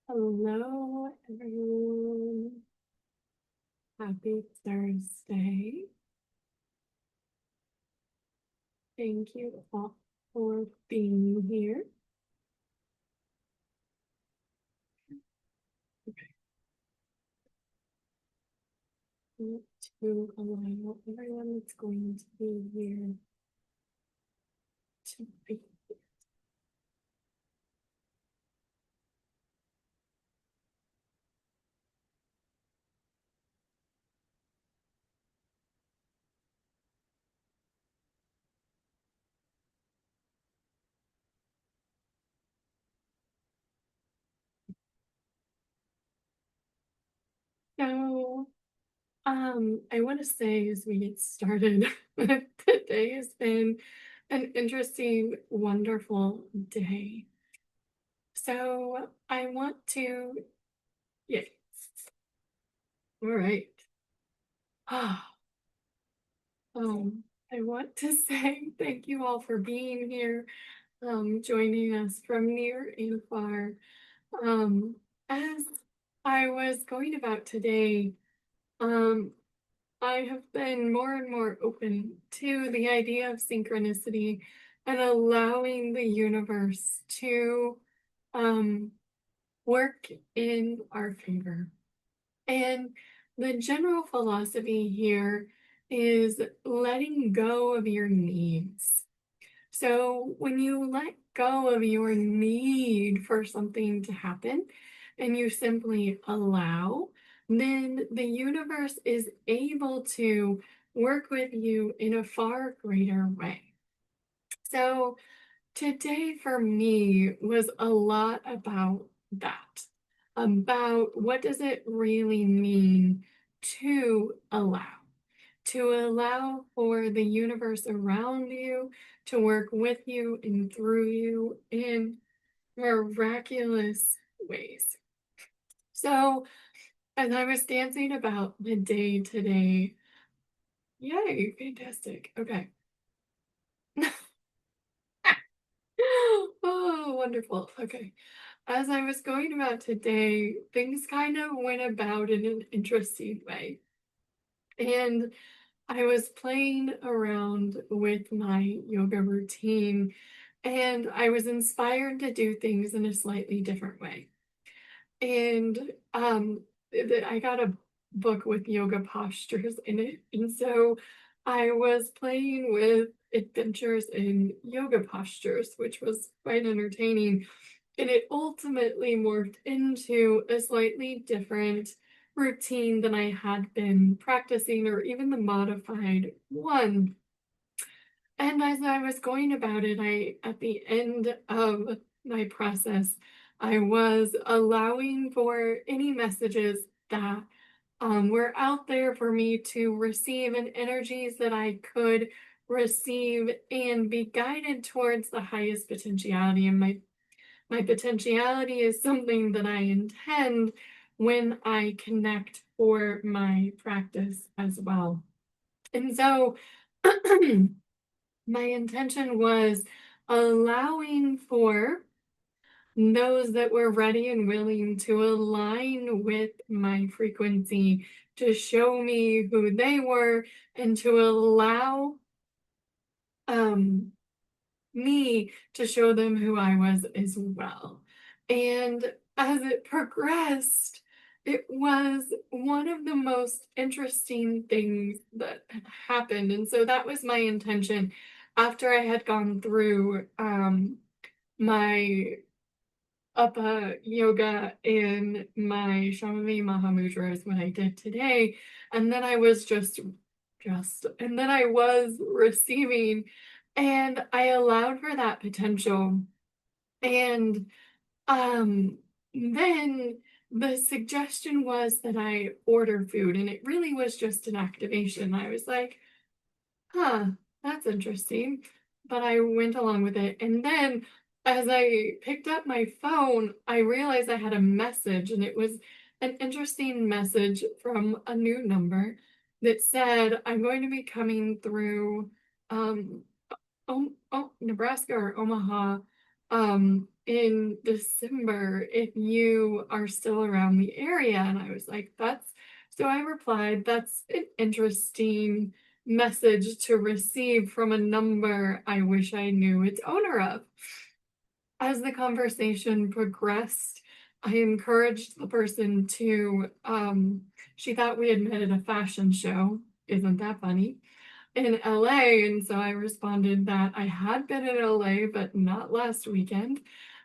Hello, everyone. Happy Thursday. Thank you all for being here. Okay. Want to allow everyone that's going to be here to be. So, I want to say as we get started, today has been an interesting, wonderful day. So I want to, yes, all right. I want to say thank you all for being here, joining us from near and far. Um, as I was going about today, um, I have been more and more open to the idea of synchronicity and allowing the universe to um, work in our favor. And the general philosophy here is letting go of your needs. So when you let go of your need for something to happen and you simply allow, then the universe is able to work with you in a far greater way. So today for me was a lot about that, about what does it really mean to allow? To allow for the universe around you to work with you and through you in miraculous ways. So, as I was dancing about the day today, yay, fantastic. Okay. Oh, wonderful. Okay. As I was going about today, things kind of went about in an interesting way. And I was playing around with my yoga routine and I was inspired to do things in a slightly different way. And I got a book with yoga postures in it. And so I was playing with adventures in yoga postures, which was quite entertaining. And it ultimately morphed into a slightly different routine than I had been practicing, or even the modified one. And as I was going about it, at the end of my process, I was allowing for any messages that were out there for me to receive and energies that I could receive and be guided towards the highest potentiality. And my potentiality is something that I intend when I connect for my practice as well. And so my intention was allowing for those that were ready and willing to align with my frequency to show me who they were and to allow um, me to show them who I was as well. And as it progressed, it was one of the most interesting things that had happened. And so that was my intention after I had gone through my Uppa yoga and my Shamami Mahamudra is what I did today. And then I was and then I was receiving and I allowed for that potential. And um, then the suggestion was that I order food, and it really was just an activation. I was like, huh, that's interesting. But I went along with it. And then as I picked up my phone, I realized I had a message, and it was an interesting message from a new number that said, I'm going to be coming through um, Nebraska or Omaha in December if you are still around the area. And I was like, so I replied, that's an interesting message to receive from a number I wish I knew its owner of. As the conversation progressed, I encouraged the person to, she thought we had met at a fashion show. Isn't that funny? In LA. And so I responded that I had been in LA, but not last weekend.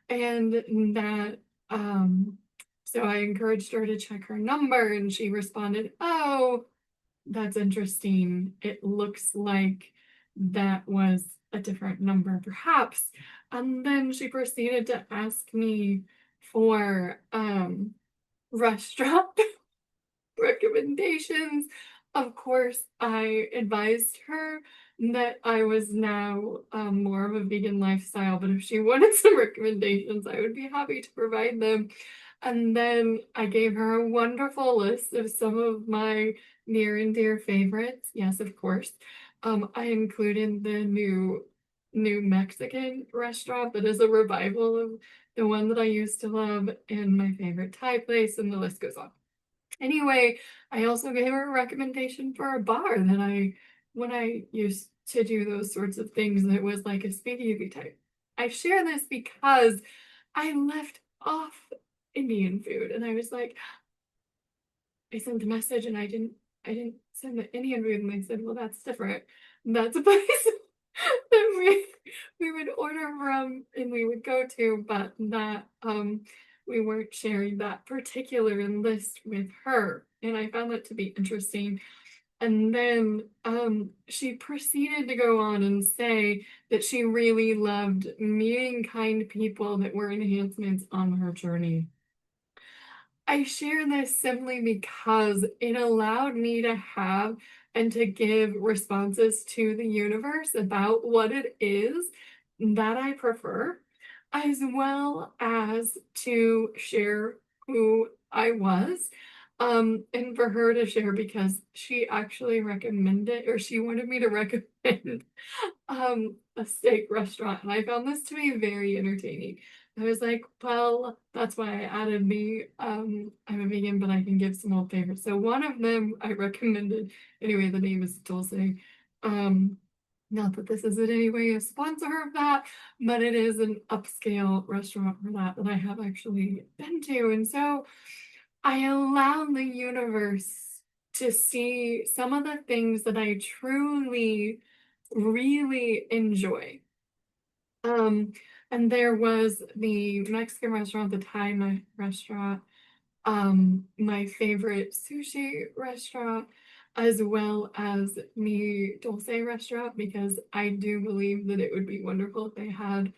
And that, so I encouraged her to check her number, and she responded, "Oh, that's interesting. It looks like that was a different number, perhaps." And then she proceeded to ask me for restaurant recommendations. Of course, I advised her that I was now more of a vegan lifestyle, but if she wanted some recommendations, I would be happy to provide them. And then I gave her a wonderful list of some of my near and dear favorites. Yes, of course. I included the new Mexican restaurant that is a revival of the one that I used to love, and my favorite Thai place, and the list goes on. Anyway, I also gave her a recommendation for a bar that when I used to do those sorts of things, that was like a speakeasy type. I share this because I left off Indian food, and I was like, I sent a message and I didn't send the Indian food, and they said, well, that's different. That's a place that we would order from and we would go to, but that we weren't sharing that particular list with her. And I found that to be interesting. And then she proceeded to go on and say that she really loved meeting kind people that were enhancements on her journey. I share this simply because it allowed me to have and to give responses to the universe about what it is that I prefer, as well as to share who I was. And for her to share, because she actually recommended, or she wanted me to recommend a steak restaurant, and I found this to be very entertaining. I was like, well, that's why I added I'm a vegan, but I can give some old favorites. So one of them I recommended, anyway, the name is Dulce. Not that this is in any way a sponsor of that, but it is an upscale restaurant for that I have actually been to. And so I allow the universe to see some of the things that I truly, really enjoy. Um, and there was the Mexican restaurant, the restaurant, my favorite sushi restaurant, as well as the Dulce restaurant, because I do believe that it would be wonderful if they had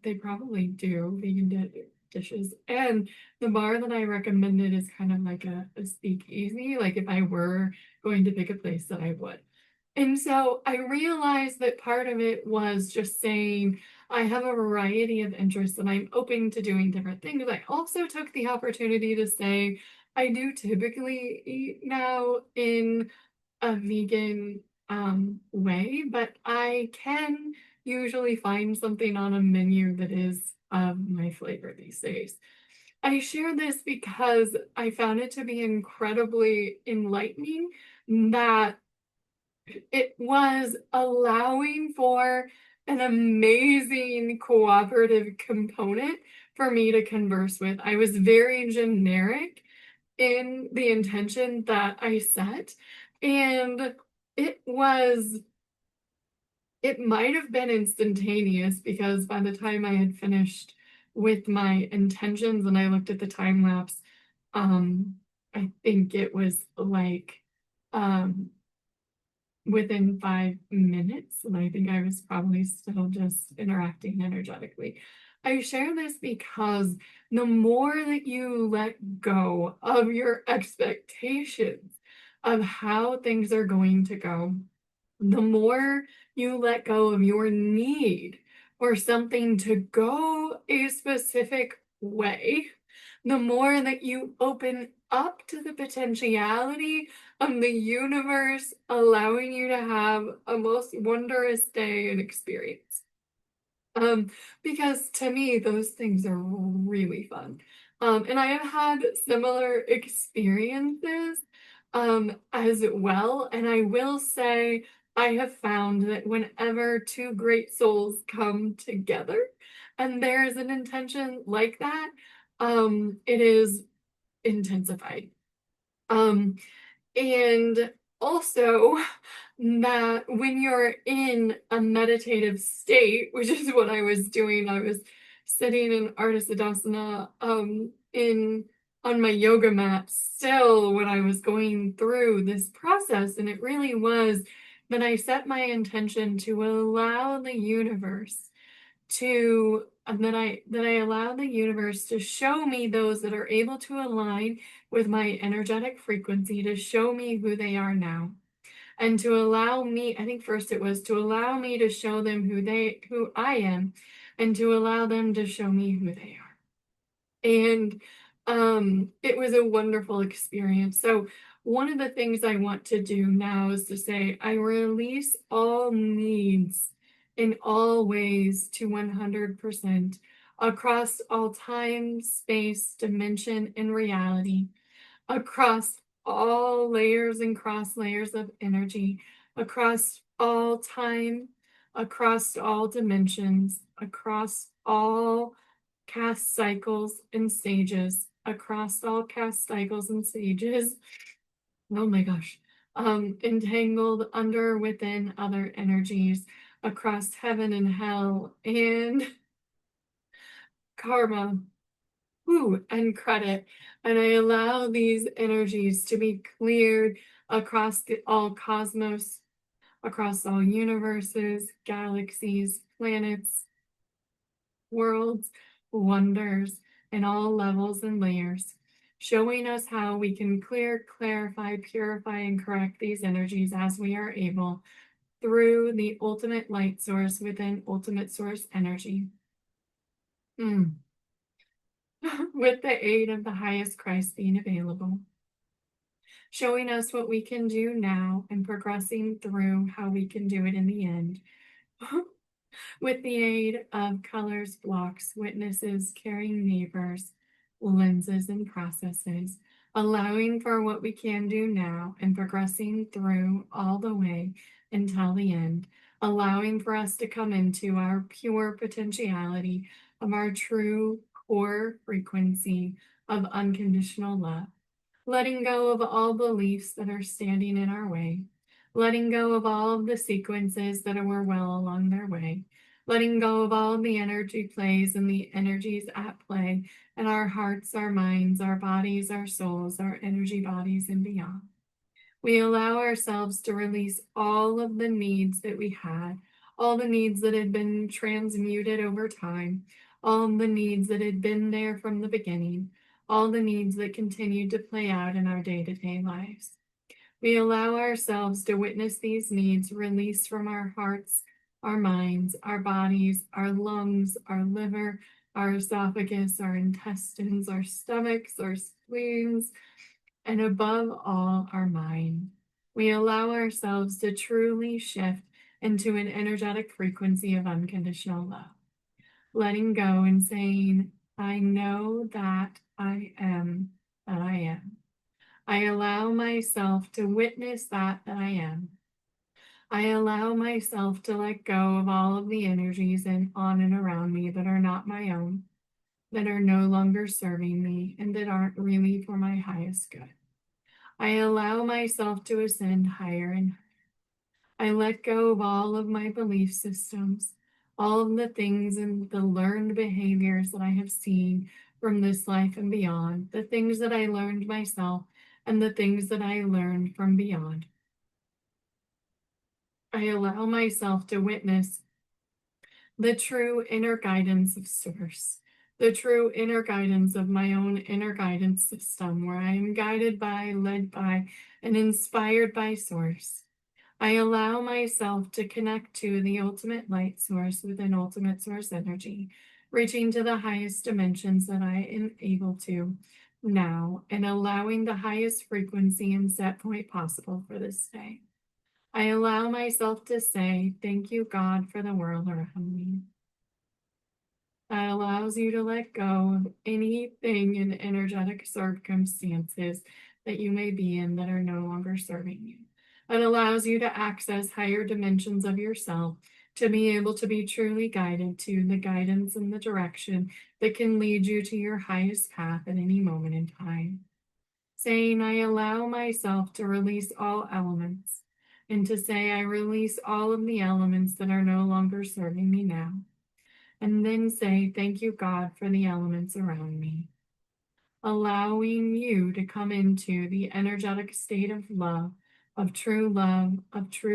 they probably do, vegan dishes. And the bar that I recommended is kind of like a speakeasy, like if I were going to pick a place that I would. And so I realized that part of it was just saying, I have a variety of interests and I'm open to doing different things. I also took the opportunity to say, I do typically eat now in a vegan way, but I can usually find something on a menu that is of my flavor these days. I share this because I found it to be incredibly enlightening that it was allowing for an amazing cooperative component for me to converse with. I was very generic in the intention that I set, and it was, it might have been instantaneous because by the time I had finished with my intentions and I looked at the time lapse, I think it was like um within 5 minutes, and I think I was probably still just interacting energetically. I share this because the more that you let go of your expectations of how things are going to go, the more you let go of your need for something to go a specific way, the more that you open up to the potentiality of the universe allowing you to have a most wondrous day and experience. Because to me, those things are really fun. And I have had similar experiences as well. And I will say, I have found that whenever two great souls come together and there's an intention like that, it is intensified. Um, and also that when you're in a meditative state, which is what I was doing, I was sitting in Ardha Siddhasana in on my yoga mat still when I was going through this process. And it really was that I set my intention to allow the universe to that I allow the universe to show me those that are able to align with my energetic frequency, to show me who they are now, and to allow me, I think first it was to allow me to show them who I am, and to allow them to show me who they are. And it was a wonderful experience. So one of the things I want to do now is to say I release all needs in all ways to 100% across all time, space, dimension, and reality, across all layers and cross layers of energy, across all time, across all dimensions, across all caste cycles and stages, across all caste cycles and stages. Oh my gosh. Entangled under, within other energies, across heaven and hell, and karma, and credit. And I allow these energies to be cleared across all cosmos, across all universes, galaxies, planets, worlds, wonders, and all levels and layers, showing us how we can clear, clarify, purify, and correct these energies as we are able through the ultimate light source within ultimate source energy. With the aid of the highest Christ being available, showing us what we can do now and progressing through how we can do it in the end. With the aid of colors, blocks, witnesses, caring neighbors, lenses, and processes, allowing for what we can do now and progressing through all the way until the end, allowing for us to come into our pure potentiality of our true core frequency of unconditional love, letting go of all beliefs that are standing in our way, letting go of all of the sequences that were well along their way, letting go of all the energy plays and the energies at play in our hearts, our minds, our bodies, our souls, our energy bodies, and beyond. We allow ourselves to release all of the needs that we had, all the needs that had been transmuted over time, all the needs that had been there from the beginning, all the needs that continued to play out in our day-to-day lives. We allow ourselves to witness these needs released from our hearts, our minds, our bodies, our lungs, our liver, our esophagus, our intestines, our stomachs, our spleens, and above all, our mind. We allow ourselves to truly shift into an energetic frequency of unconditional love, letting go and saying, I know that I am, that I am. I allow myself to witness that I am. I allow myself to let go of all of the energies and on and around me that are not my own, that are no longer serving me, and that aren't really for my highest good. I allow myself to ascend higher and higher. I let go of all of my belief systems, all of the things and the learned behaviors that I have seen from this life and beyond, the things that I learned myself and the things that I learned from beyond. I allow myself to witness the true inner guidance of Source, the true inner guidance of my own inner guidance system, where I am guided by, led by, and inspired by Source. I allow myself to connect to the ultimate light source within ultimate source energy, reaching to the highest dimensions that I am able to now, and allowing the highest frequency and set point possible for this day. I allow myself to say, thank you, God, for the world around me. that allows you to let go of anything in energetic circumstances that you may be in that are no longer serving you. It allows you to access higher dimensions of yourself, to be able to be truly guided to the guidance and the direction that can lead you to your highest path at any moment in time. Saying, I allow myself to release all elements, and to say, I release all of the elements that are no longer serving me now. And then say, thank you, God, for the elements around me. Allowing you to come into the energetic state of love, of true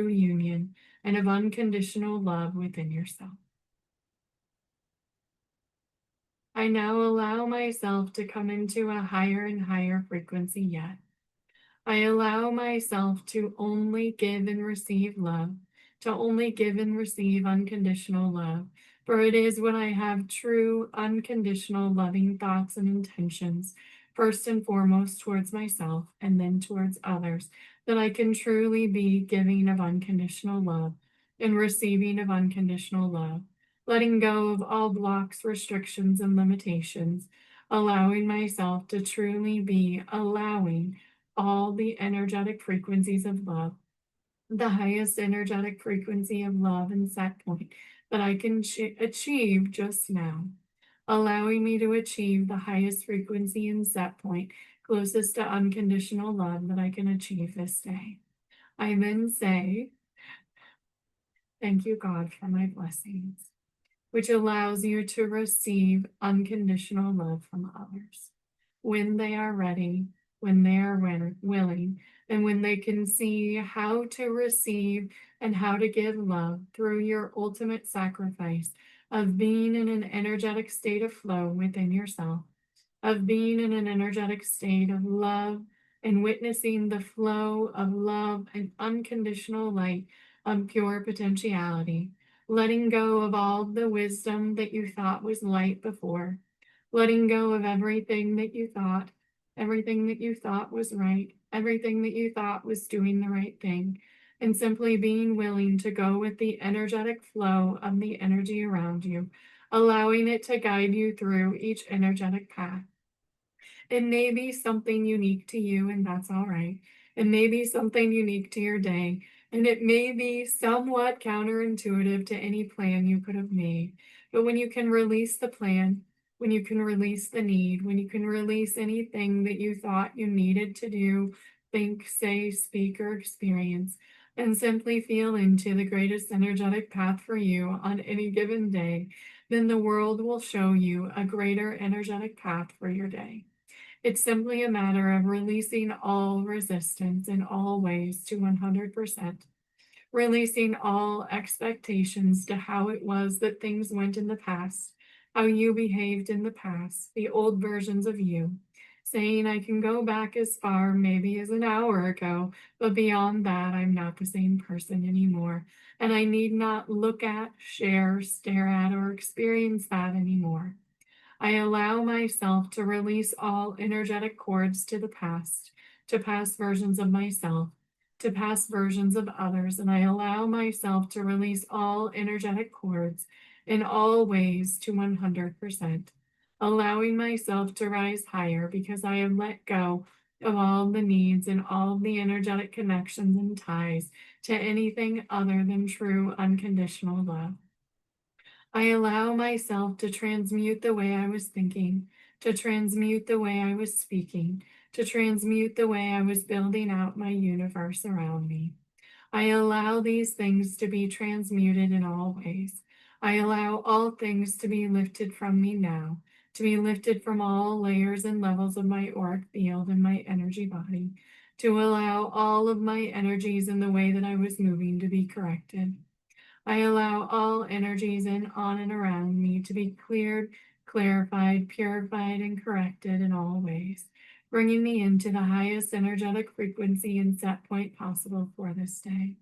union, and of unconditional love within yourself. I now allow myself to come into a higher and higher frequency yet. I allow myself to only give and receive love, to only give and receive unconditional love, for it is when I have true, unconditional, loving thoughts and intentions, first and foremost towards myself and then towards others, that I can truly be giving of unconditional love and receiving of unconditional love, letting go of all blocks, restrictions, and limitations, allowing myself to truly be allowing all the energetic frequencies of love, the highest energetic frequency of love and set point that I can achieve just now, allowing me to achieve the highest frequency and set point closest to unconditional love that I can achieve this day. I then say, thank you, God, for my blessings, which allows you to receive unconditional love from others when they are ready, when they are willing, and when they can see how to receive and how to give love through your ultimate sacrifice of being in an energetic state of flow within yourself, of being in an energetic state of love and witnessing the flow of love and unconditional light of pure potentiality, letting go of all the wisdom that you thought was light before, letting go of everything that you thought was right, everything that you thought was doing the right thing, and simply being willing to go with the energetic flow of the energy around you, allowing it to guide you through each energetic path. It may be something unique to you, and that's all right. It may be something unique to your day, and it may be somewhat counterintuitive to any plan you could have made. But when you can release the plan, when you can release the need, when you can release anything that you thought you needed to do, think, say, speak, or experience, and simply feel into the greatest energetic path for you on any given day, then the world will show you a greater energetic path for your day. It's simply a matter of releasing all resistance in all ways to 100%, releasing all expectations to how it was that things went in the past, how you behaved in the past, the old versions of you, saying I can go back as far maybe as an hour ago, but beyond that, I'm not the same person anymore. And I need not look at, share, stare at, or experience that anymore. I allow myself to release all energetic cords to the past, to past versions of myself, to past versions of others, and I allow myself to release all energetic cords in all ways to 100%, allowing myself to rise higher because I have let go of all the needs and all the energetic connections and ties to anything other than true unconditional love. I allow myself to transmute the way I was thinking, to transmute the way I was speaking, to transmute the way I was building out my universe around me. I allow these things to be transmuted in all ways. I allow all things to be lifted from me now, to be lifted from all layers and levels of my auric field and my energy body, to allow all of my energies in the way that I was moving to be corrected. I allow all energies in, on, and around me to be cleared, clarified, purified, and corrected in all ways, bringing me into the highest energetic frequency and set point possible for this day.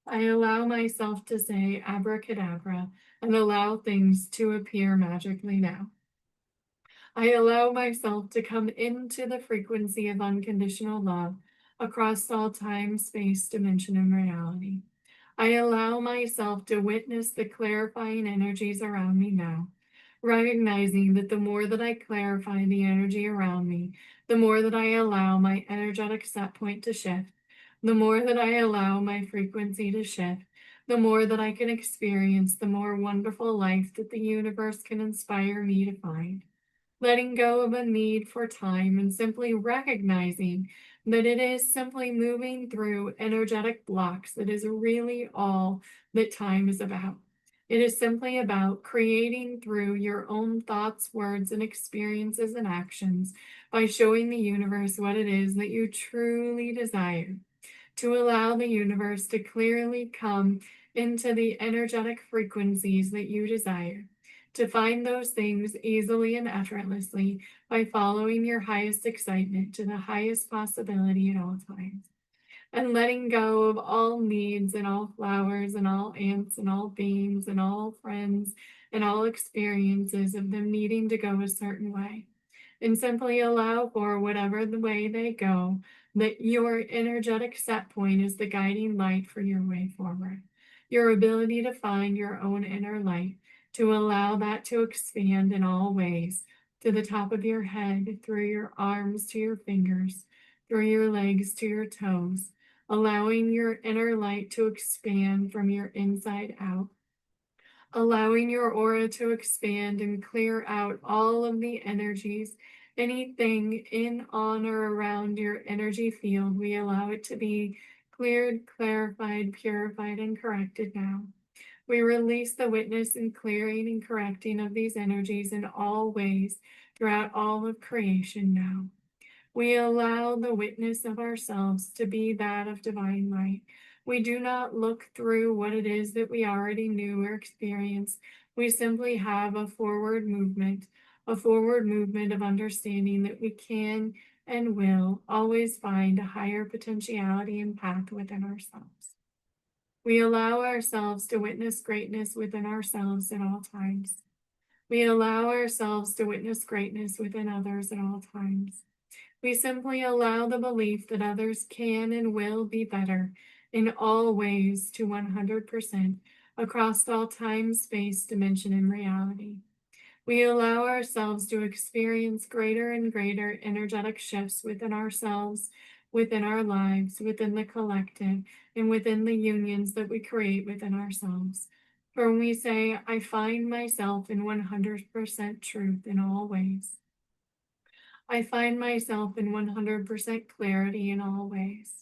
I allow myself to say abracadabra and allow things to appear magically now. I allow myself to come into the frequency of unconditional love across all time, space, dimension, and reality. I allow myself to witness the clarifying energies around me now, recognizing that the more that I clarify the energy around me, the more that I allow my energetic set point to shift, the more that I allow my frequency to shift, the more that I can experience the more wonderful life that the universe can inspire me to find. Letting go of a need for time and simply recognizing that it is simply moving through energetic blocks that is really all that time is about. It is simply about creating through your own thoughts, words, and experiences and actions by showing the universe what it is that you truly desire, to allow the universe to clearly come into the energetic frequencies that you desire, to find those things easily and effortlessly by following your highest excitement to the highest possibility at all times, and letting go of all needs and all flowers and all ants and all beings and all friends and all experiences of them needing to go a certain way, and simply allow for whatever the way they go, that your energetic set point is the guiding light for your way forward. Your ability to find your own inner light, to allow that to expand in all ways, to the top of your head, through your arms to your fingers, through your legs to your toes, allowing your inner light to expand from your inside out, allowing your aura to expand and clear out all of the energies, anything in, on, or around your energy field. We allow it to be cleared, clarified, purified, and corrected now. We release the witness and clearing and correcting of these energies in all ways throughout all of creation now. We allow the witness of ourselves to be that of divine light. We do not look through what it is that we already knew or experienced. We simply have a forward movement of understanding that we can and will always find a higher potentiality and path within ourselves. We allow ourselves to witness greatness within ourselves at all times. We allow ourselves to witness greatness within others at all times. We simply allow the belief that others can and will be better in all ways to 100% across all time, space, dimension, and reality. We allow ourselves to experience greater and greater energetic shifts within ourselves, within our lives, within the collective, and within the unions that we create within ourselves. For when we say, I find myself in 100% truth in all ways, I find myself in 100% clarity in all ways.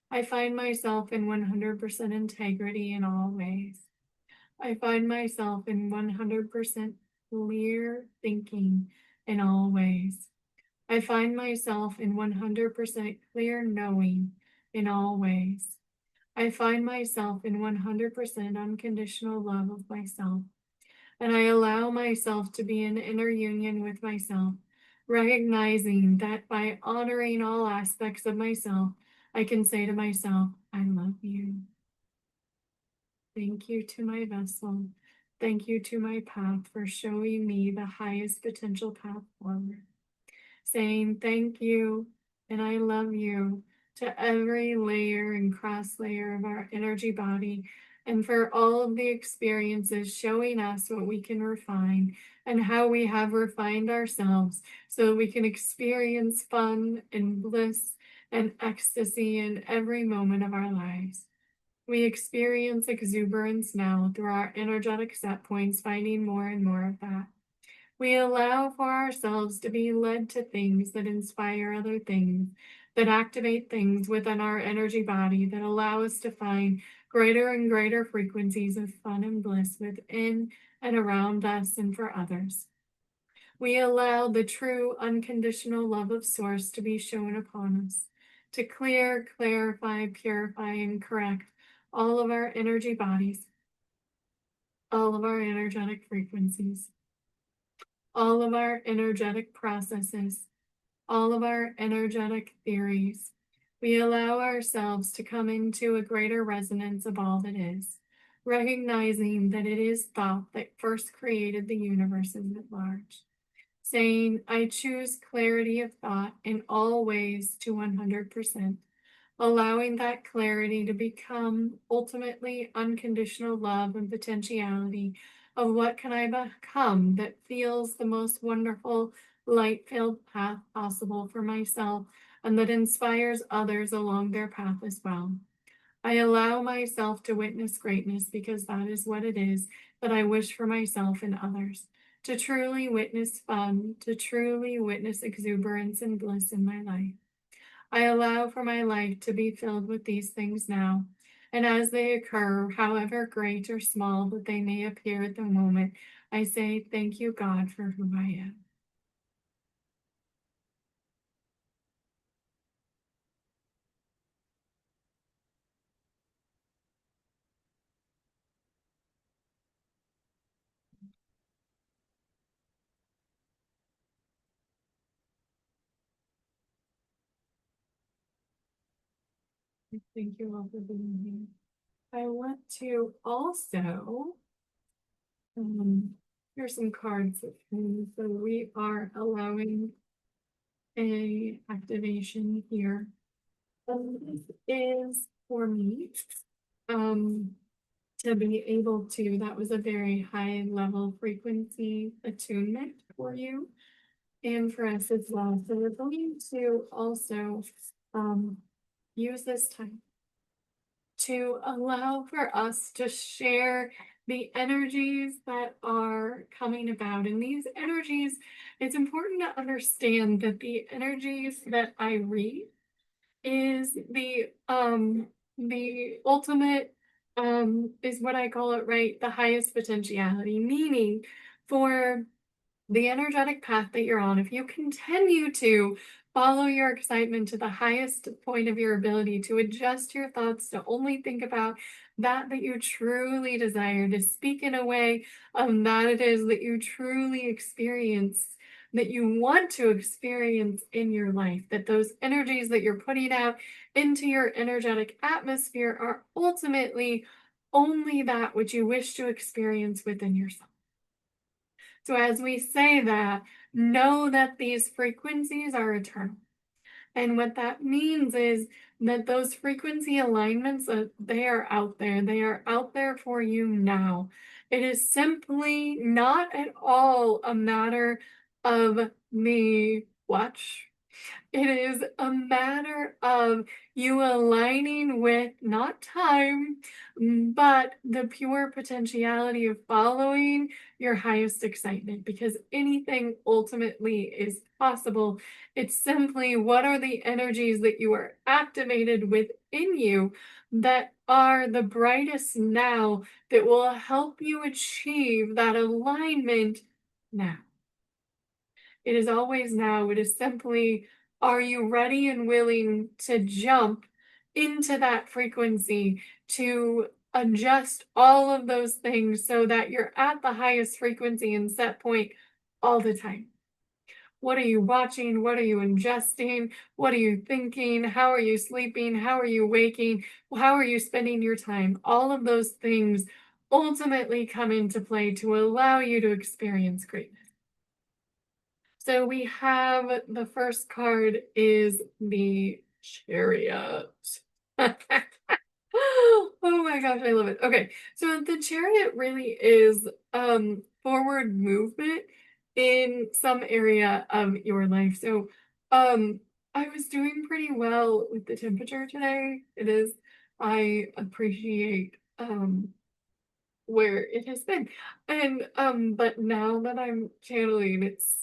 I find myself in 100% integrity in all ways. I find myself in 100% clear thinking in all ways. I find myself in 100% clear knowing in all ways. I find myself in 100% unconditional love of myself. And I allow myself to be in inner union with myself, recognizing that by honoring all aspects of myself, I can say to myself, I love you. Thank you to my vessel. Thank you to my path for showing me the highest potential path forward. Saying thank you and I love you to every layer and cross layer of our energy body, and for all of the experiences showing us what we can refine and how we have refined ourselves so that we can experience fun and bliss and ecstasy in every moment of our lives. We experience exuberance now through our energetic set points, finding more and more of that. We allow for ourselves to be led to things that inspire other things, that activate things within our energy body, that allow us to find greater and greater frequencies of fun and bliss within and around us and for others. We allow the true unconditional love of Source to be shown upon us, to clear, clarify, purify, and correct all of our energy bodies, all of our energetic frequencies, all of our energetic processes, all of our energetic theories. We allow ourselves to come into a greater resonance of all that is, recognizing that it is thought that first created the universes at large. Saying, I choose clarity of thought in all ways to 100%, allowing that clarity to become ultimately unconditional love and potentiality of what can I become that feels the most wonderful, light-filled path possible for myself and that inspires others along their path as well. I allow myself to witness greatness because that is what it is that I wish for myself and others. To truly witness fun, to truly witness exuberance and bliss in my life. I allow for my life to be filled with these things now. And as they occur, however great or small that they may appear at the moment, I say, thank you, God, for who I am. Thank you all for being here. I want to also, here's some cards. So we are allowing a activation here. This is for me. Um, to be able to, that was a very high level frequency attunement for you and for us as well. So we're going to also use this time to allow for us to share the energies that are coming about. And these energies, it's important to understand that the energies that I read is the ultimate is what I call it, right? The highest potentiality, meaning for the energetic path that you're on, if you continue to follow your excitement to the highest point of your ability, to adjust your thoughts, to only think about that you truly desire, to speak in a way that it is that you truly experience, that you want to experience in your life, that those energies that you're putting out into your energetic atmosphere are ultimately only that which you wish to experience within yourself. So as we say that, know that these frequencies are eternal. And what that means is that those frequency alignments, they are out there. They are out there for you now. It is simply not at all a matter of me watch. It is a matter of you aligning with not time, but the pure potentiality of following your highest excitement because anything ultimately is possible. It's simply what are the energies that you are activated within you that are the brightest now that will help you achieve that alignment now. It is always now. It is simply, are you ready and willing to jump into that frequency to adjust all of those things so that you're at the highest frequency and set point all the time? What are you watching? What are you ingesting? What are you thinking? How are you sleeping? How are you waking? How are you spending your time? All of those things ultimately come into play to allow you to experience greatness. So we have the first card is the Chariot. Oh my gosh, I love it. Okay, so the Chariot really is forward movement in some area of your life. So I was doing pretty well with the temperature today. It is, I appreciate where it has been. And but now that I'm channeling, it's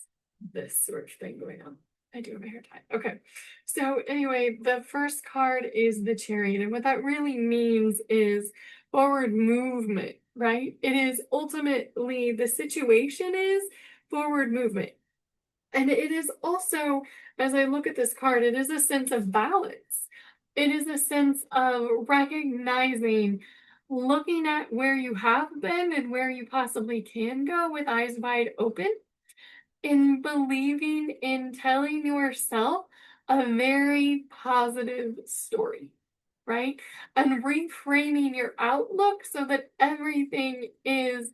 this sort of thing going on. I do have a hair tie. Okay. So anyway, the first card is the Chariot. And what that really means is forward movement, right? It is ultimately the situation is forward movement. And it is also, as I look at this card, it is a sense of balance. It is a sense of recognizing, looking at where you have been and where you possibly can go with eyes wide open, in believing in telling yourself a very positive story, right? And reframing your outlook so that everything is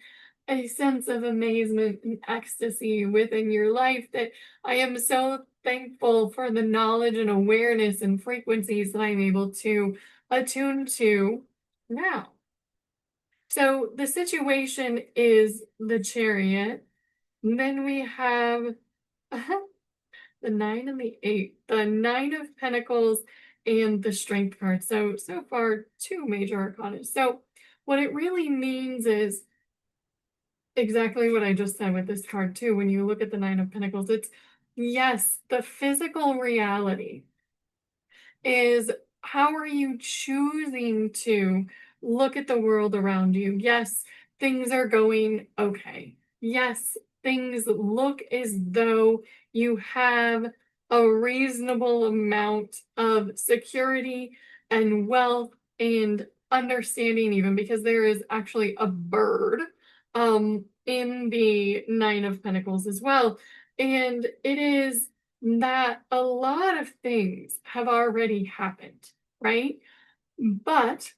a sense of amazement and ecstasy within your life. That I am so thankful for the knowledge and awareness and frequencies that I'm able to attune to now. So the situation is the Chariot. And then we have the 9 and the 8, the 9 of Pentacles and the Strength card. So far, two major arcana. So what it really means is exactly what I just said with this card too. When you look at the 9 of Pentacles, it's yes, the physical reality is how are you choosing to look at the world around you? Yes, things are going okay. Yes, things look as though you have a reasonable amount of security and wealth and understanding, even because there is actually a bird in the 9 of Pentacles as well. And it is that a lot of things have already happened, right? But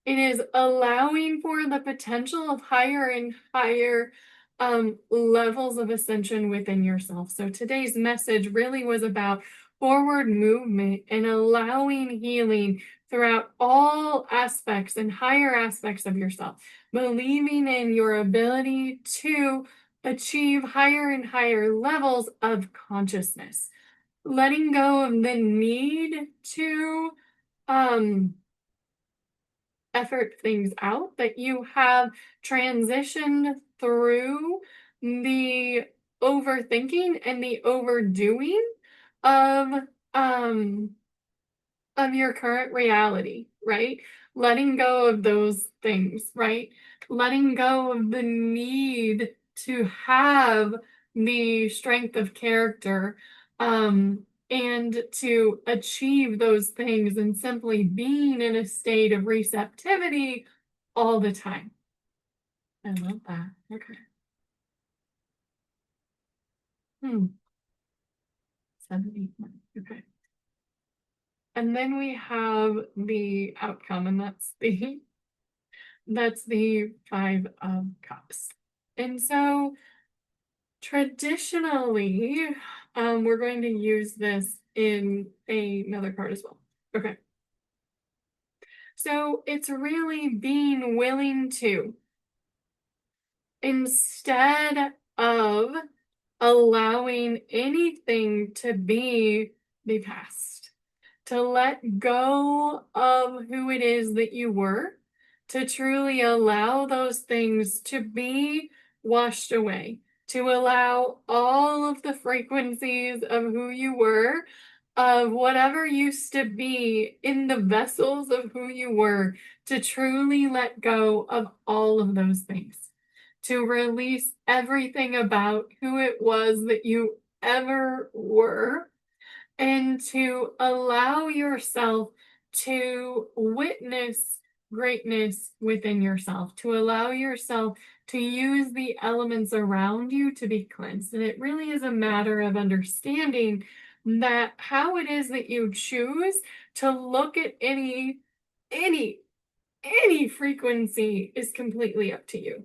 it is allowing for the potential of higher and higher levels of ascension within yourself. So today's message really was about forward movement and allowing healing throughout all aspects and higher aspects of yourself, believing in your ability to achieve higher and higher levels of consciousness, letting go of the need to um effort things out, that you have transitioned through the overthinking and the overdoing of um your current reality, right? Letting go of those things, right? Letting go of the need to have the strength of character, and to achieve those things, and simply being in a state of receptivity all the time. I love that. Okay. Hmm. 7, 8, 9. Okay. And then we have the outcome, and that's the 5 of Cups. And so traditionally, we're going to use this in another card as well. Okay. So it's really being willing to, instead of allowing anything to be the past, to let go of who it is that you were, to truly allow those things to be washed away, to allow all of the frequencies of who you were, of whatever used to be in the vessels of who you were, to truly let go of all of those things, to release everything about who it was that you ever were, and to allow yourself to witness greatness within yourself, to allow yourself to use the elements around you to be cleansed. And it really is a matter of understanding that how it is that you choose to look at any any frequency is completely up to you,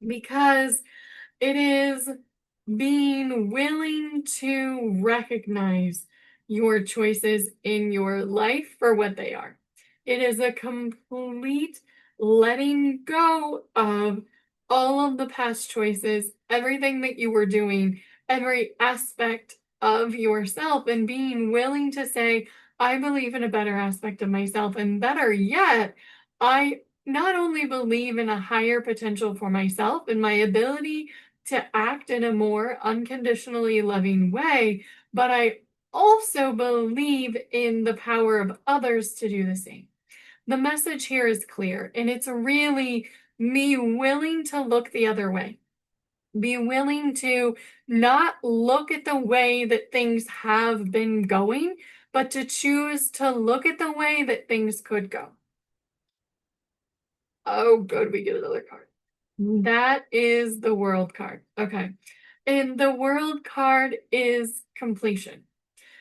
because it is being willing to recognize your choices in your life for what they are. It is a complete letting go of all of the past choices, everything that you were doing, every aspect of yourself, and being willing to say, I believe in a better aspect of myself. And better yet, I not only believe in a higher potential for myself and my ability to act in a more unconditionally loving way, but I also believe in the power of others to do the same. The message here is clear, and it's really me willing to look the other way. Be willing to not look at the way that things have been going, but to choose to look at the way that things could go. Oh, good, we get another card. That is the World card. Okay. And the World card is completion.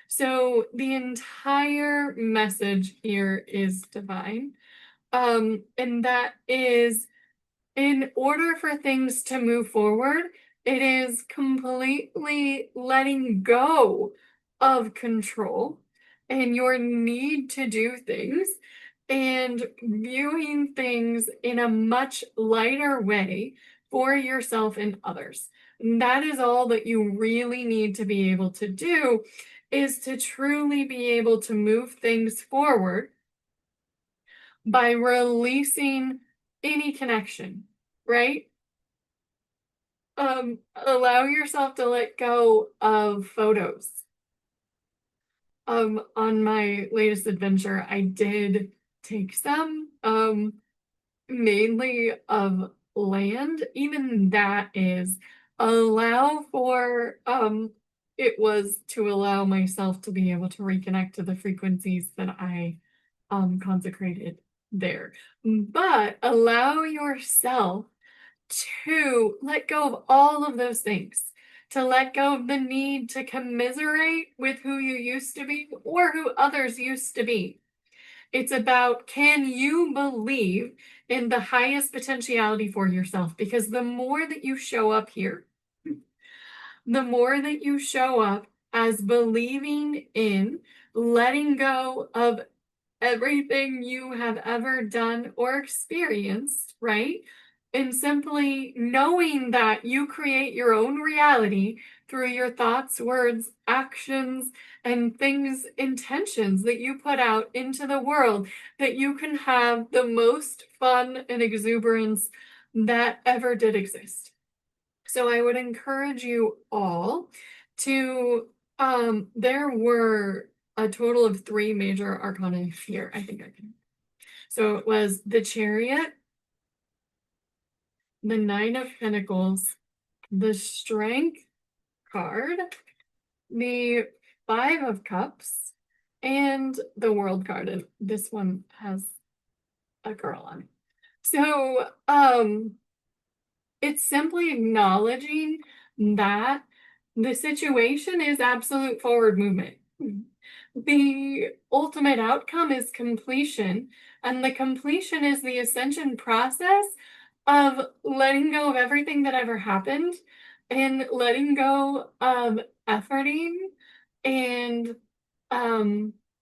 So the entire message here is divine. And that is, in order for things to move forward, it is completely letting go of control and your need to do things, and viewing things in a much lighter way for yourself and others. And that is all that you really need to be able to do, is to truly be able to move things forward by releasing any connection, right? Allow yourself to let go of photos. On my latest adventure, I did take some, mainly of land. Even that is allow for, it was to allow myself to be able to reconnect to the frequencies that I consecrated there. But allow yourself to let go of all of those things, to let go of the need to commiserate with who you used to be or who others used to be. It's about, can you believe in the highest potentiality for yourself? Because the more that you show up here, the more that you show up as believing in letting go of everything you have ever done or experienced, right? And simply knowing that you create your own reality through your thoughts, words, actions, and things, intentions that you put out into the world, that you can have the most fun and exuberance that ever did exist. So I would encourage you all to, there were a total of 3 major arcana here. I think I can. So it was the Chariot, the Nine of Pentacles, the Strength card, the Five of Cups, and the World card. And this one has a girl on it. So, it's simply acknowledging that the situation is absolute forward movement. The ultimate outcome is completion, and the completion is the ascension process of letting go of everything that ever happened and letting go of efforting and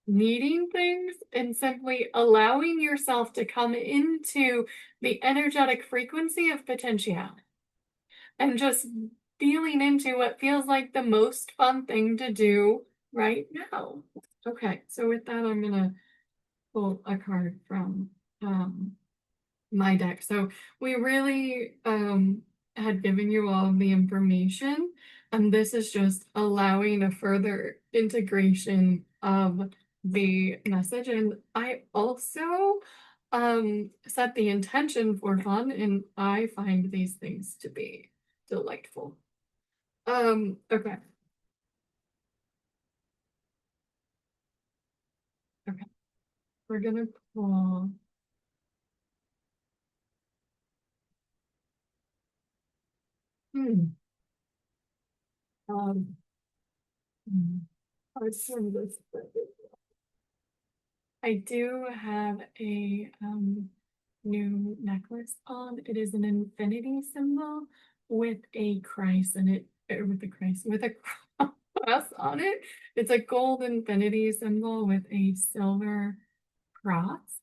needing things, and simply allowing yourself to come into the energetic frequency of potentiality and just feeling into what feels like the most fun thing to do right now. Okay, so with that, I'm gonna pull a card from my deck. So we really had given you all the information, and this is just allowing a further integration of the message. And I also set the intention for fun, and I find these things to be delightful. Okay. Okay. We're gonna pull. Hmm. Um, I'll turn this. I do have a new necklace on. It is an infinity symbol with a Christ in it, with a Christ, with a cross on it. It's a gold infinity symbol with a silver cross,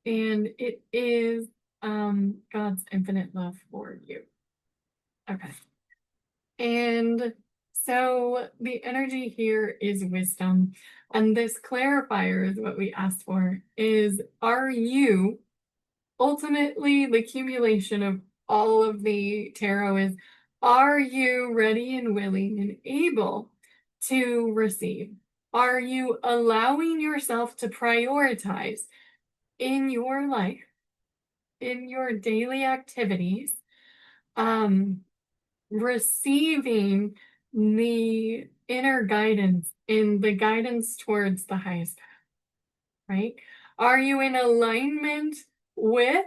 and it is God's infinite love for you. Okay. And so the energy here is wisdom. And this clarifier is what we asked for, is, are you ultimately, the accumulation of all of the tarot is, are you ready and willing and able to receive? Are you allowing yourself to prioritize in your life, in your daily activities, receiving the inner guidance and the guidance towards the highest path, right? Are you in alignment with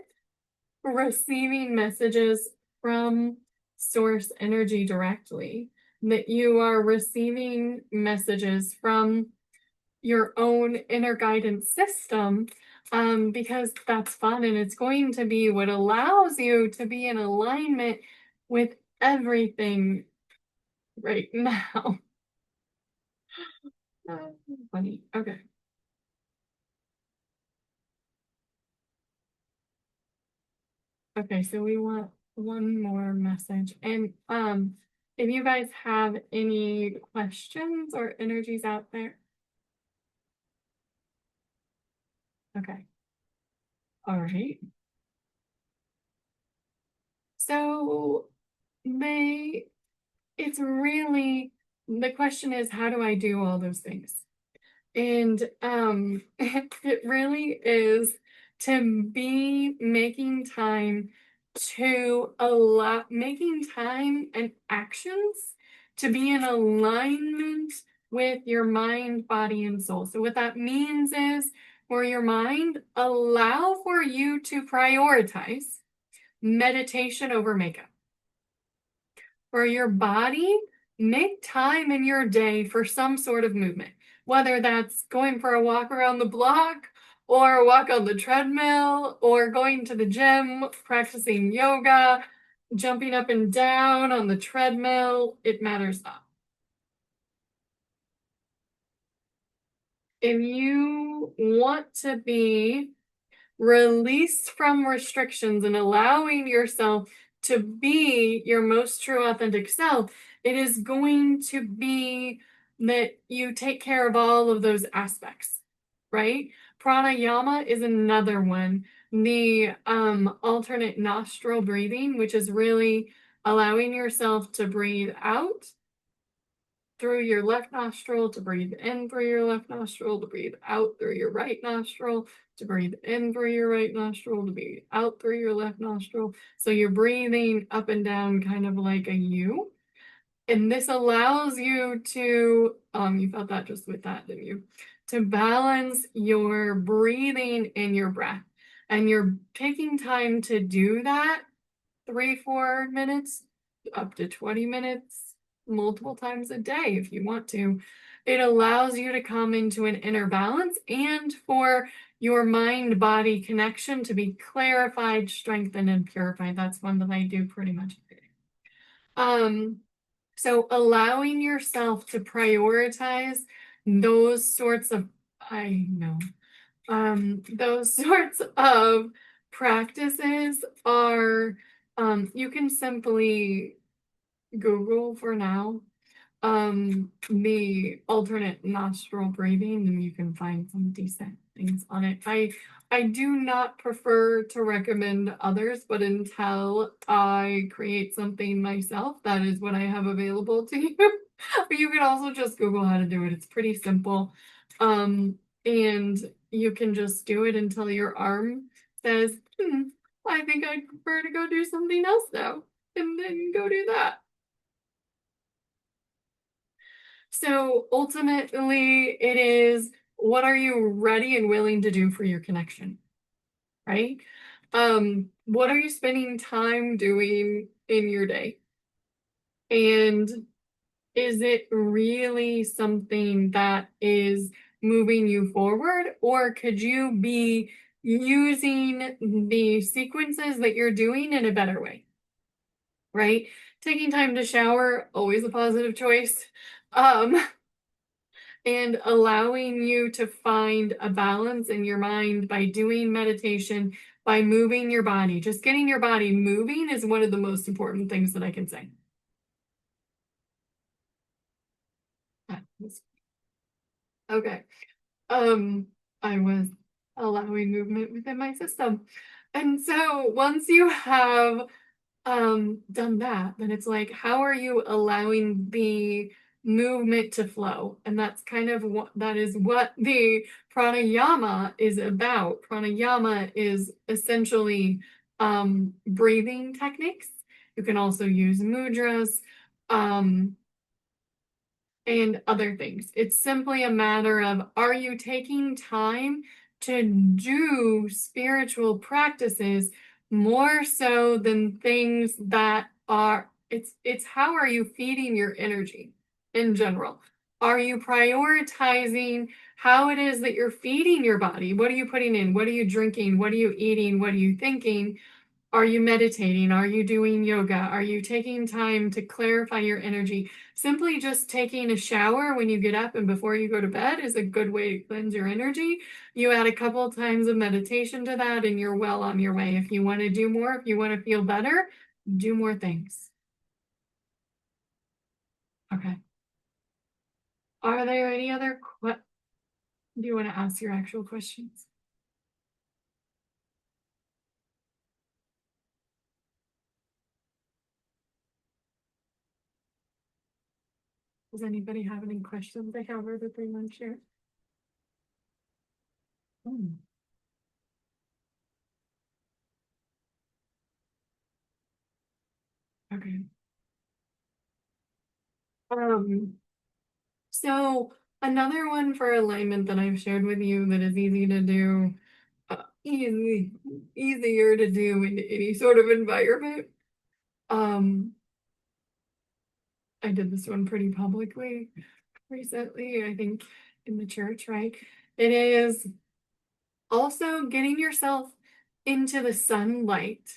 receiving messages from source energy directly? That you are receiving messages from your own inner guidance system, because that's fun, and it's going to be what allows you to be in alignment with everything right now. Funny. Okay. Okay, so we want one more message. And if you guys have any questions or energies out there. Okay. All right. So they it's really the question is, how do I do all those things? And it really is to be making time to allow making time and actions to be in alignment with your mind, body, and soul. So what that means is for your mind, allow for you to prioritize meditation over makeup. For your body, make time in your day for some sort of movement, whether that's going for a walk around the block or a walk on the treadmill or going to the gym, practicing yoga, jumping up and down on the treadmill. It matters not. If you want to be released from restrictions and allowing yourself to be your most true authentic self, it is going to be that you take care of all of those aspects, right? Pranayama is another one. The alternate nostril breathing, which is really allowing yourself to breathe out through your left nostril, to breathe in through your left nostril, to breathe out through your right nostril, to breathe in through your right nostril, to breathe out through your left nostril. So you're breathing up and down kind of like a U. And this allows you to, you felt that just with that, didn't you? To balance your breathing and your breath. And you're taking time to do that 3-4 minutes, up to 20 minutes, multiple times a day if you want to. It allows you to come into an inner balance and for your mind body connection to be clarified, strengthened, and purified. That's one that I do pretty much every day. So allowing yourself to prioritize those sorts of, I know, those sorts of practices are, you can simply Google for now, the alternate nostril breathing, and you can find some decent things on it. I do not prefer to recommend others, but until I create something myself, that is what I have available to you. But you can also just Google how to do it. It's pretty simple. And you can just do it until your arm says, I think I'd prefer to go do something else now. And then go do that. So ultimately, it is what are you ready and willing to do for your connection, right? What are you spending time doing in your day? And is it really something that is moving you forward, or could you be using the sequences that you're doing in a better way, right? Taking time to shower, always a positive choice. And allowing you to find a balance in your mind by doing meditation, by moving your body. Just getting your body moving is one of the most important things that I can say. Okay. I was allowing movement within my system. And so once you have done that, then it's like, how are you allowing the movement to flow? And that's kind of what that is what the pranayama is about. Pranayama is essentially breathing techniques. You can also use mudras and other things. It's simply a matter of, are you taking time to do spiritual practices more so than things that are, it's how are you feeding your energy in general? Are you prioritizing how it is that you're feeding your body? What are you putting in? What are you drinking? What are you eating? What are you thinking? Are you meditating? Are you doing yoga? Are you taking time to clarify your energy? Simply just taking a shower when you get up and before you go to bed is a good way to cleanse your energy. You add a couple times of meditation to that, and you're well on your way. If you want to do more, if you want to feel better, do more things. Okay. Are there any other do you want to ask your actual questions? Does anybody have any questions they have or that they want to share? Hmm. Okay. Um, so another one for alignment that I've shared with you that is easy to do, easier to do in any sort of environment. Um, I did this one pretty publicly recently, I think in the church, right? It is also getting yourself into the sunlight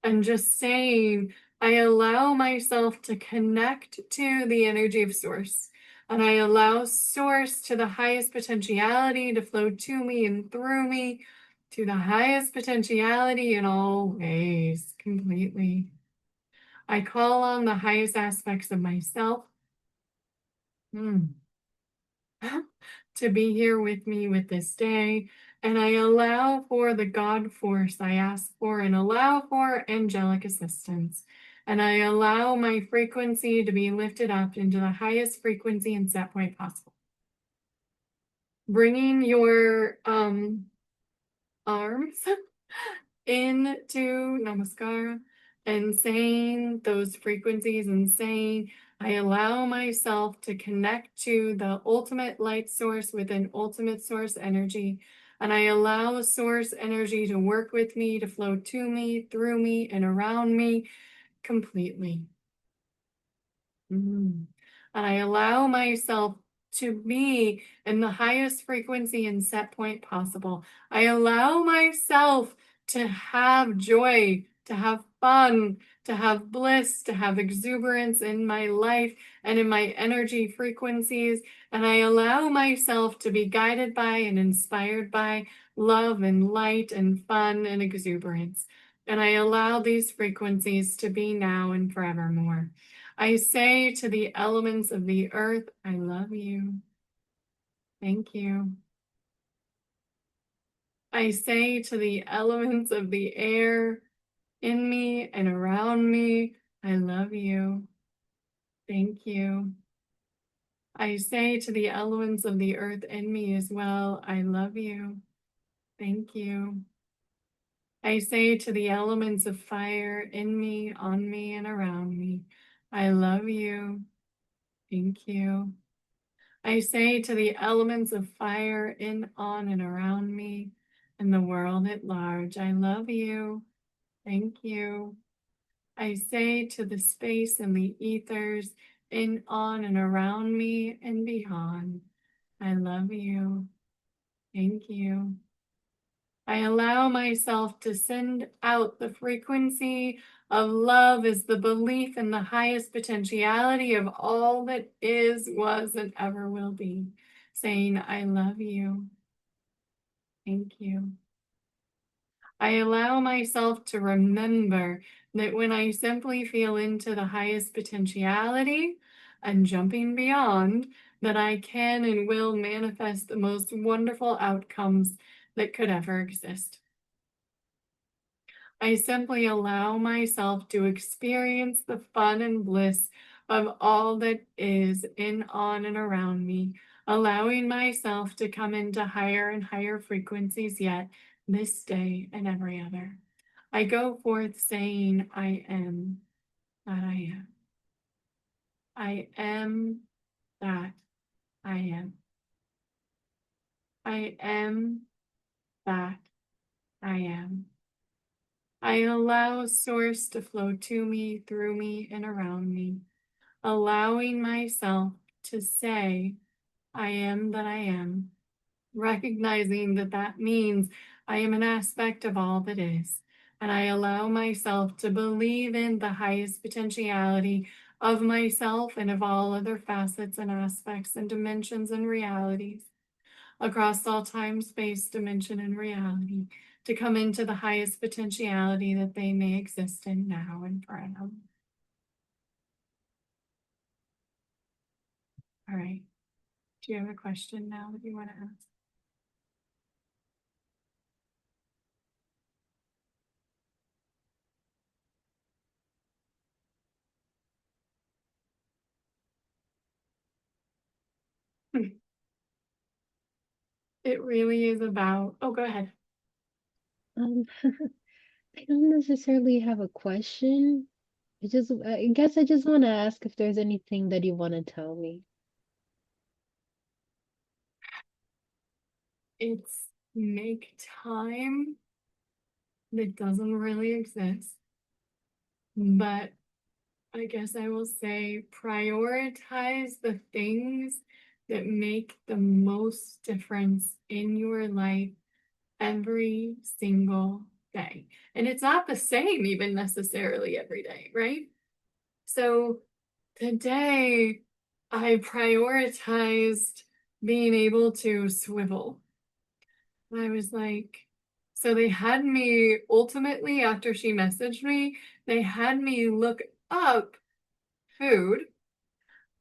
and just saying, I allow myself to connect to the energy of source. And I allow source to the highest potentiality to flow to me and through me to the highest potentiality in all ways, completely. I call on the highest aspects of myself. Hmm. To be here with me with this day. And I allow for the God force I ask for and allow for angelic assistance. And I allow my frequency to be lifted up into the highest frequency and set point possible. Bringing your arms into Namaskar and saying those frequencies and saying, I allow myself to connect to the ultimate light source within ultimate source energy. And I allow source energy to work with me, to flow to me, through me, and around me completely. Mm. And I allow myself to be in the highest frequency and set point possible. I allow myself to have joy, to have fun, to have bliss, to have exuberance in my life and in my energy frequencies. And I allow myself to be guided by and inspired by love and light and fun and exuberance. And I allow these frequencies to be now and forevermore. I say to the elements of the earth, I love you. Thank you. I say to the elements of the air in me and around me, I love you. Thank you. I say to the elements of the earth in me as well, I love you. Thank you. I say to the elements of fire in me, on me, and around me, I love you. Thank you. I say to the elements of fire in, on, and around me, and the world at large, I love you. Thank you. I say to the space and the ethers in, on, and around me and beyond, I love you. Thank you. I allow myself to send out the frequency of love as the belief in the highest potentiality of all that is, was, and ever will be, saying, I love you. Thank you. I allow myself to remember that when I simply feel into the highest potentiality and jumping beyond, that I can and will manifest the most wonderful outcomes that could ever exist. I simply allow myself to experience the fun and bliss of all that is in, on, and around me, allowing myself to come into higher and higher frequencies yet this day and every other. I go forth saying, I am that I am. I am that I am. I am that I am. I allow source to flow to me, through me, and around me, allowing myself to say, I am that I am, recognizing that that means I am an aspect of all that is. and I allow myself to believe in the highest potentiality of myself and of all other facets and aspects and dimensions and realities across all time, space, dimension, and reality to come into the highest potentiality that they may exist in now and forever. All right. Do you have a question now that you want to ask? It really is about, oh, go ahead. Um, I don't necessarily have a question. I guess I just want to ask if there's anything that you want to tell me. It's make time that doesn't really exist, but I guess I will say prioritize the things that make the most difference in your life every single day. And it's not the same even necessarily every day, right? So today I prioritized being able to swivel. I was like, so they had me ultimately, after she messaged me, they had me look up food,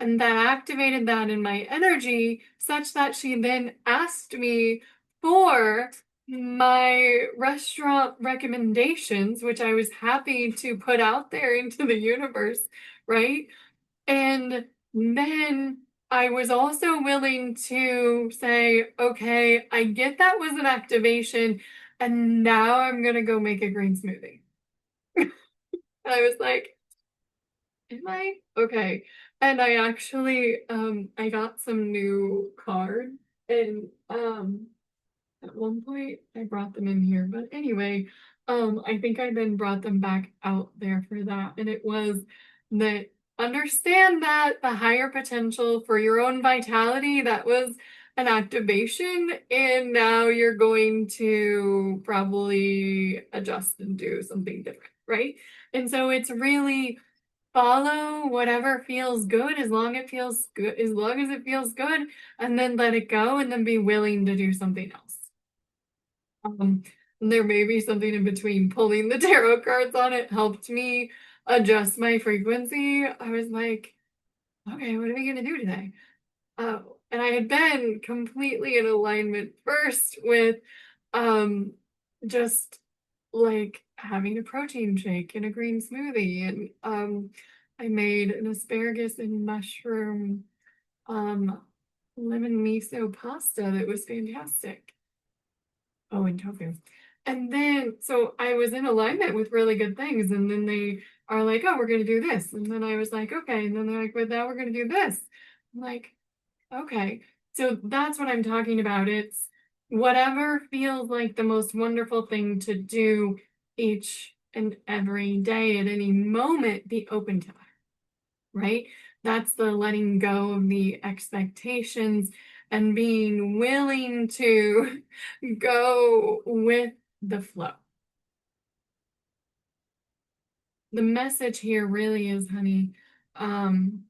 and that activated that in my energy such that she then asked me for my restaurant recommendations, which I was happy to put out there into the universe, right? And then I was also willing to say, okay, I get that was an activation, and now I'm gonna go make a green smoothie. I was like, am I? Okay. And I actually I got some new cards, and at one point I brought them in here, but anyway, I think I then brought them back out there for that. And it was that understand that the higher potential for your own vitality, that was an activation, and now you're going to probably adjust and do something different, right? And so it's really follow whatever feels good as long it feels good, as long as it feels good, and then let it go and then be willing to do something else. Um, there may be something in between. Pulling the tarot cards on it helped me adjust my frequency. I was like, okay, what are we gonna do today? And I had been completely in alignment first with um just like having a protein shake and a green smoothie, and I made an asparagus and mushroom um lemon miso pasta that was fantastic. Oh, and tofu. And then, so I was in alignment with really good things. And then they are like, oh, we're going to do this. And then I was like, okay. And then they're like, but now we're going to do this. I'm like, okay. So that's what I'm talking about. It's whatever feels like the most wonderful thing to do each and every day at any moment, be open to that, right? That's the letting go of the expectations and being willing to go with the flow. The message here really is, honey, when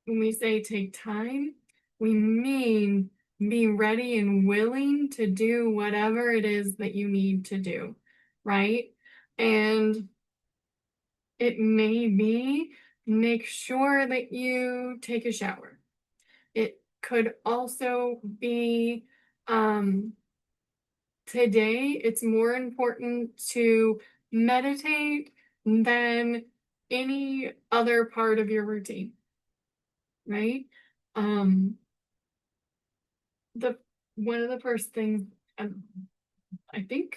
we say take time, we mean be ready and willing to do whatever it is that you need to do, right? And it may be make sure that you take a shower. It could also be today, it's more important to meditate than any other part of your routine, right? Um, the one of the first things, um, I think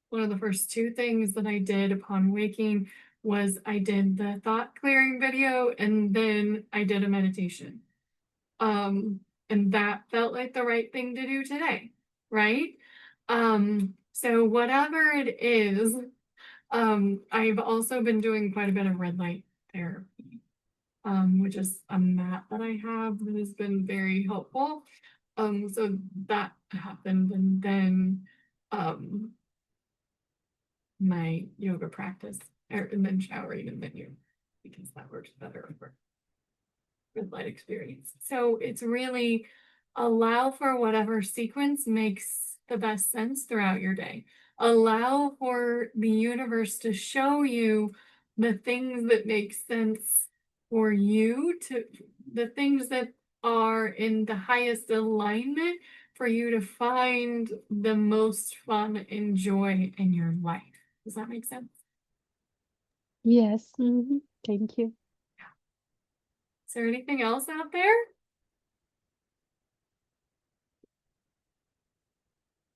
one of the first two things that I did upon waking was I did the thought clearing video, and then I did a meditation. Um, and that felt like the right thing to do today, right? So whatever it is, I've also been doing quite a bit of red light therapy, which is a mat that I have that has been very helpful. So that happened, and then um my yoga practice, and then showering and then yoga, because that works better for red light experience. So it's really allow for whatever sequence makes the best sense throughout your day. Allow for the universe to show you the things that make sense for you, to the things that are in the highest alignment for you to find the most fun and joy in your life. Does that make sense? Yes. Thank you. Is there anything else out there?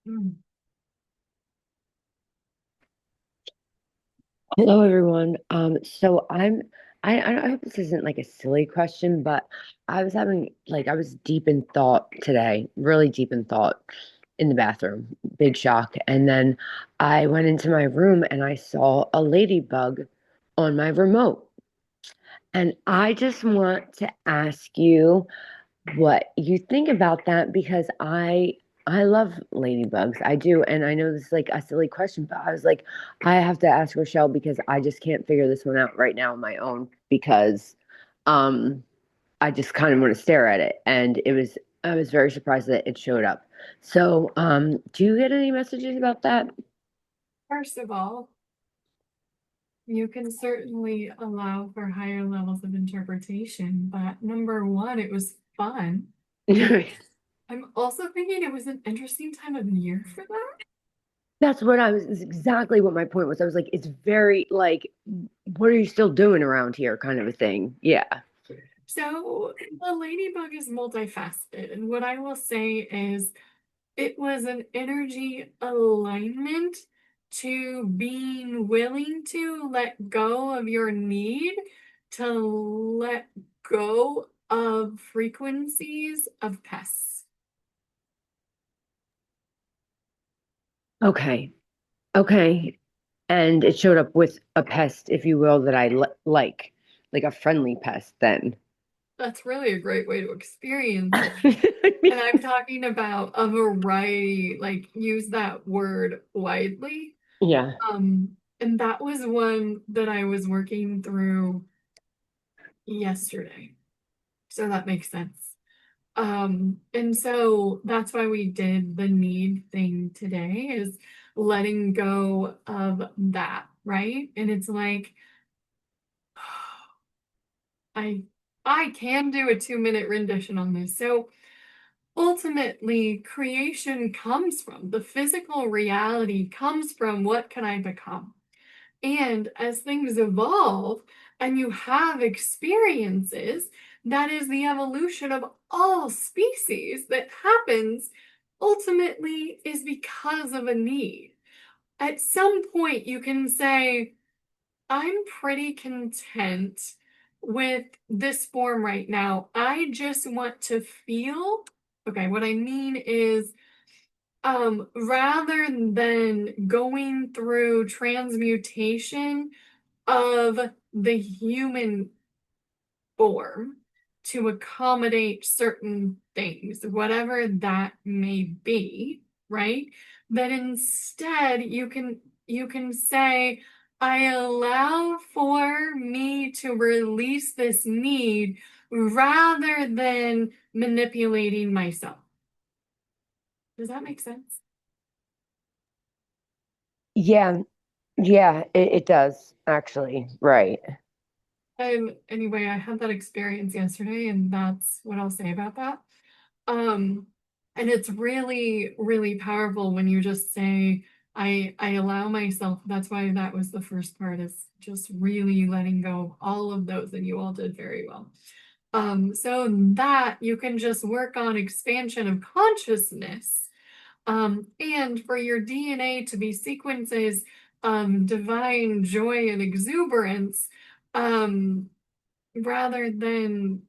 Hmm. Hello, everyone. I hope this isn't like a silly question, but I was deep in thought today, really deep in thought in the bathroom, big shock. And then I went into my room and I saw a ladybug on my remote. And I just want to ask you what you think about that because I love ladybugs. I do. And I know this is like a silly question, but I was like, I have to ask Rochelle because I just can't figure this one out right now on my own because um I just kind of want to stare at it. And I was very surprised that it showed up. So do you get any messages about that? First of all, you can certainly allow for higher levels of interpretation, but number one, it was fun. I'm also thinking it was an interesting time of year for that. That's what I was, is exactly what my point was. I was like, it's very like, what are you still doing around here kind of a thing. Yeah. So the ladybug is multifaceted, and what I will say is it was an energy alignment to being willing to let go of your need to let go of frequencies of pests. Okay. Okay. And it showed up with a pest, if you will, that I like a friendly pest then. That's really a great way to experience it. I And I'm talking about a variety, like use that word widely. yeah. And that was one that I was working through yesterday. So that makes sense. And so that's why we did the need thing today is letting go of that, right? And it's like I I can do a 2-minute rendition on this. So ultimately, creation comes from the physical reality comes from what can I become? And as things evolve and you have experiences, that is the evolution of all species that happens ultimately is because of a need. At some point, you can say, I'm pretty content with this form right now. I just want to feel. Okay, what I mean is rather than going through transmutation of the human form to accommodate certain things, whatever that may be, right? That instead you can say, I allow for me to release this need rather than manipulating myself. Does that make sense? Yeah. Yeah, it does actually. Right. Anyway, I had that experience yesterday, and that's what I'll say about that. Um, and it's really, really powerful when you just say, I allow myself. That's why that was the first part is just really letting go of all of those, and you all did very well. So that you can just work on expansion of consciousness. And for your DNA to be sequences divine joy and exuberance, um, rather than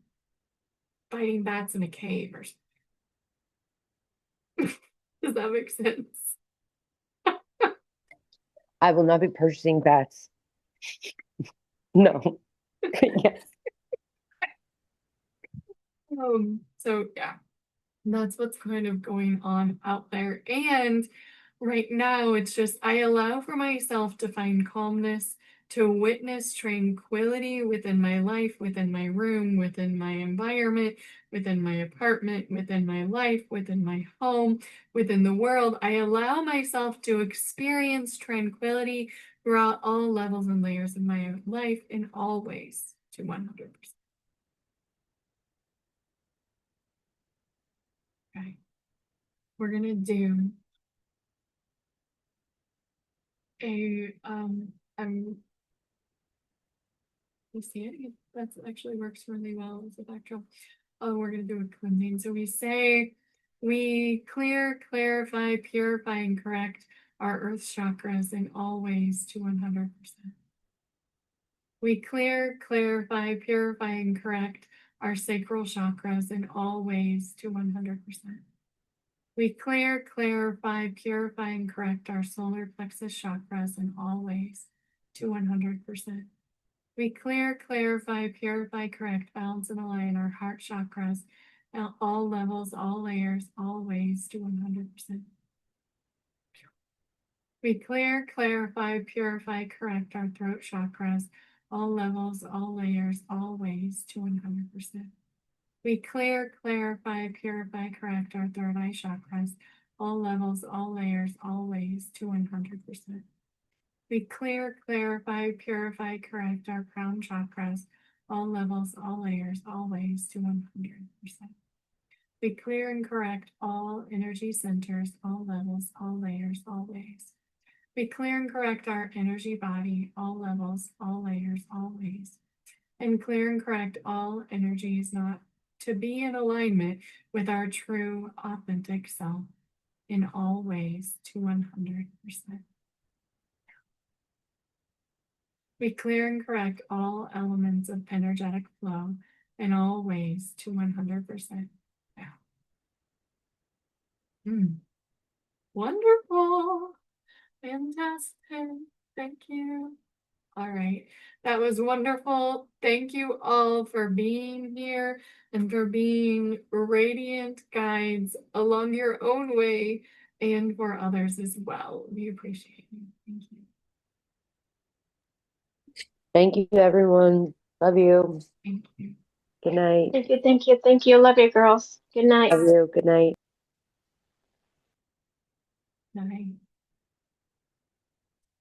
fighting bats in a cave or something. Does that make sense? I will not be purchasing bats. No. Yes. So yeah, that's what's kind of going on out there. And right now, it's just I allow for myself to find calmness, to witness tranquility within my life, within my room, within my environment, within my apartment, within my life, within my home, within the world. I allow myself to experience tranquility throughout all levels and layers of my life in all ways to 100%. Okay. We're gonna do you see it? That actually works really well as a backdrop. Oh, we're gonna do a cleansing. So we say we clear, clarify, purify, and correct our earth chakras in all ways to 100%. We clear, clarify, purify, and correct our sacral chakras in all ways to 100%. We clear, clarify, purify, and correct our solar plexus chakras in all ways to 100%. We clear, clarify, purify, correct, balance, and align our heart chakras at all levels, all layers, all ways to 100%. We clear, clarify, purify, correct our throat chakras, all levels, all layers, all ways to 100%. We clear, clarify, purify, correct our third eye chakras, all levels, all layers, all ways to 100%. We clear, clarify, purify, correct our crown chakras, all levels, all layers, all ways to 100%. We clear and correct all energy centers, all levels, all layers, all ways. We clear and correct our energy body, all levels, all layers, all ways. And clear and correct all energies not to be in alignment with our true, authentic self in all ways to 100%. We clear and correct all elements of energetic flow in all ways to 100%. Yeah. Wonderful. Fantastic. Thank you. All right. That was wonderful. Thank you all for being here and for being radiant guides along your own way and for others as well. We appreciate you. Thank you. Thank you, everyone. Love you. Thank you. Good night. Thank you, thank you, thank you. Love you, girls. Good night. Love you. Good night.